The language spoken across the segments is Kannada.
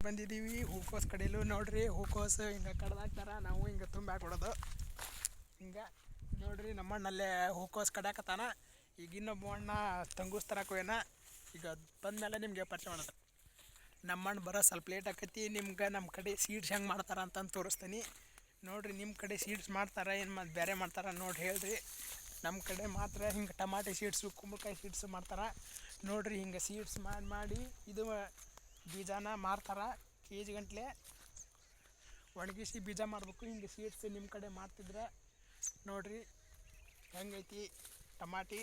ಬಂದಿದ್ದೀವಿ ಹೂಕೋಸ್ ಕಡೆಯಲ್ಲೂ ನೋಡ್ರಿ. ಹೂಕೋಸು ಹಿಂಗೆ ಕಡ್ದಾಕ್ತಾರ, ನಾವು ಹಿಂಗೆ ತುಂಬಿ ಹಾಕ್ಬಿಡೋದು. ಹಿಂಗೆ ನೋಡ್ರಿ, ನಮ್ಮಣ್ಣಲ್ಲೇ ಹೂಕೋಸ್ ಕಡ್ಯಾಕತ್ತಾನ. ಈಗ ಇನ್ನೊಬ್ಬ ಅಣ್ಣ ತಂಗೂಸ್ ತರಕ್ಕೆ ಹೋಗ್ಯಾನ. ಈಗ ಬಂದಮೇಲೆ ನಿಮಗೆ ಪರಿಚಯ ಮಾಡೋದು. ನಮ್ಮಣ್ಣ ಬರೋ ಸ್ವಲ್ಪ ಲೇಟ್ ಆಕೈತಿ. ನಿಮ್ಗೆ ನಮ್ಮ ಕಡೆ ಸೀಡ್ಸ್ ಹೆಂಗೆ ಮಾಡ್ತಾರ ಅಂತಂದು ತೋರಿಸ್ತೀನಿ ನೋಡ್ರಿ. ನಿಮ್ಮ ಕಡೆ ಸೀಡ್ಸ್ ಮಾಡ್ತಾರ ಏನು ಮತ್ತು ಬೇರೆ ಮಾಡ್ತಾರ ನೋಡಿ ಹೇಳ್ರಿ. ನಮ್ಮ ಕಡೆ ಮಾತ್ರ ಹಿಂಗೆ ಟಮಾಟೆ ಸೀಡ್ಸು, ಕುಂಬಳಕಾಯಿ ಸೀಡ್ಸು ಮಾಡ್ತಾರೆ ನೋಡ್ರಿ. ಹಿಂಗೆ ಸೀಡ್ಸ್ ಮಾಡಿ ಇದು ಬೀಜನ ಮಾರ್ತಾರೆ ಕೆ ಜಿ ಗಂಟ್ಲೆ ಒಣಗಿಸಿ ಬೀಜ ಮಾಡಬೇಕು. ಹಿಂಗೆ ಸೀಡ್ಸ್ ನಿಮ್ಮ ಕಡೆ ಮಾಡ್ತಿದ್ರೆ ನೋಡ್ರಿ ಹೆಂಗೈತಿ ಟಮಾಟಿ.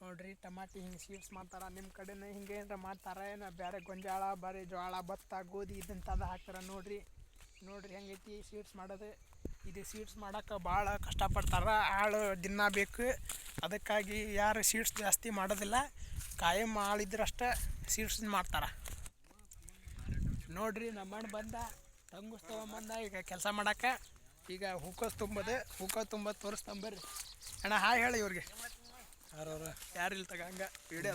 ನೋಡ್ರಿ ಟಮಾಟಿ ಹಿಂಗೆ ಸೀಡ್ಸ್ ಮಾಡ್ತಾರೆ. ನಿಮ್ಮ ಕಡೆನೇ ಹಿಂಗೆ ಏನಾರ ಮಾಡ್ತಾರೆ ಏನೋ ಬೇರೆ ಗೊಂಜಾಳ, ಬರೀ ಜೋಳ, ಭತ್ತ, ಗೋಧಿ ಇದಂಥದ್ದು ಹಾಕ್ತಾರೆ ನೋಡ್ರಿ. ನೋಡ್ರಿ ಹೆಂಗೈತಿ ಸೀಡ್ಸ್ ಮಾಡೋದು. ಇದು ಸೀಡ್ಸ್ ಮಾಡೋಕೆ ಭಾಳ ಕಷ್ಟಪಡ್ತಾರೆ, ಆಳು ದಿನ ಬೇಕು. ಅದಕ್ಕಾಗಿ ಯಾರು ಸೀಡ್ಸ್ ಜಾಸ್ತಿ ಮಾಡೋದಿಲ್ಲ, ಕಾಯಂ ಆಳಿದ್ರಷ್ಟೇ ಸೀಡ್ಸ್ ಮಾಡ್ತಾರೆ ನೋಡ್ರಿ. ನಮ್ಮಣ್ಣ ಬಂದ ತಂಗುಸ್ ತೊಗೊಂಬಂದ ಈಗ ಕೆಲಸ ಮಾಡೋಕೆ. ಈಗ ಹೂಕೋಸ್ ತುಂಬೋದು ತೋರಿಸ್ತಂಬರ್ರಿ ಅಣ್ಣ. ಹಾಯ್ ಹೇಳಿ ಇವ್ರಿಗೆ. ಯಾರು ಇಲ್ಲ ತಗ ಹಂಗೆ ವಿಡಿಯೋ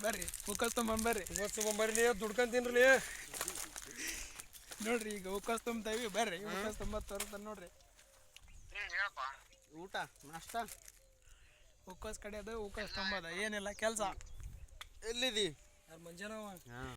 ಬರ್ರಿ. ಹೂಕೋಸ್ ತೊಗೊಂಬರ್ರಿ. ದುಡ್ಕೊಂತೀನ್ರಿ ನೋಡ್ರಿ. ಈಗ ಹೂಕೋಸ್ ತುಂಬ್ತೇವಿ ಬರ್ರಿ. ಹೂಕೋಸ್ ತೋರಿಸ್ತಾನೆ ನೋಡ್ರಿ. ಊಟ ನಾಷ್ಟ ಹೂಕೋಸ್ ಕಡೆಯೋದು, ಹೂಕೋಸ್ ತುಂಬೋದು, ಏನಿಲ್ಲ ಕೆಲಸ. ಎಲ್ಲಿದಿ? ಯಾರು ಮಂಜಾನವ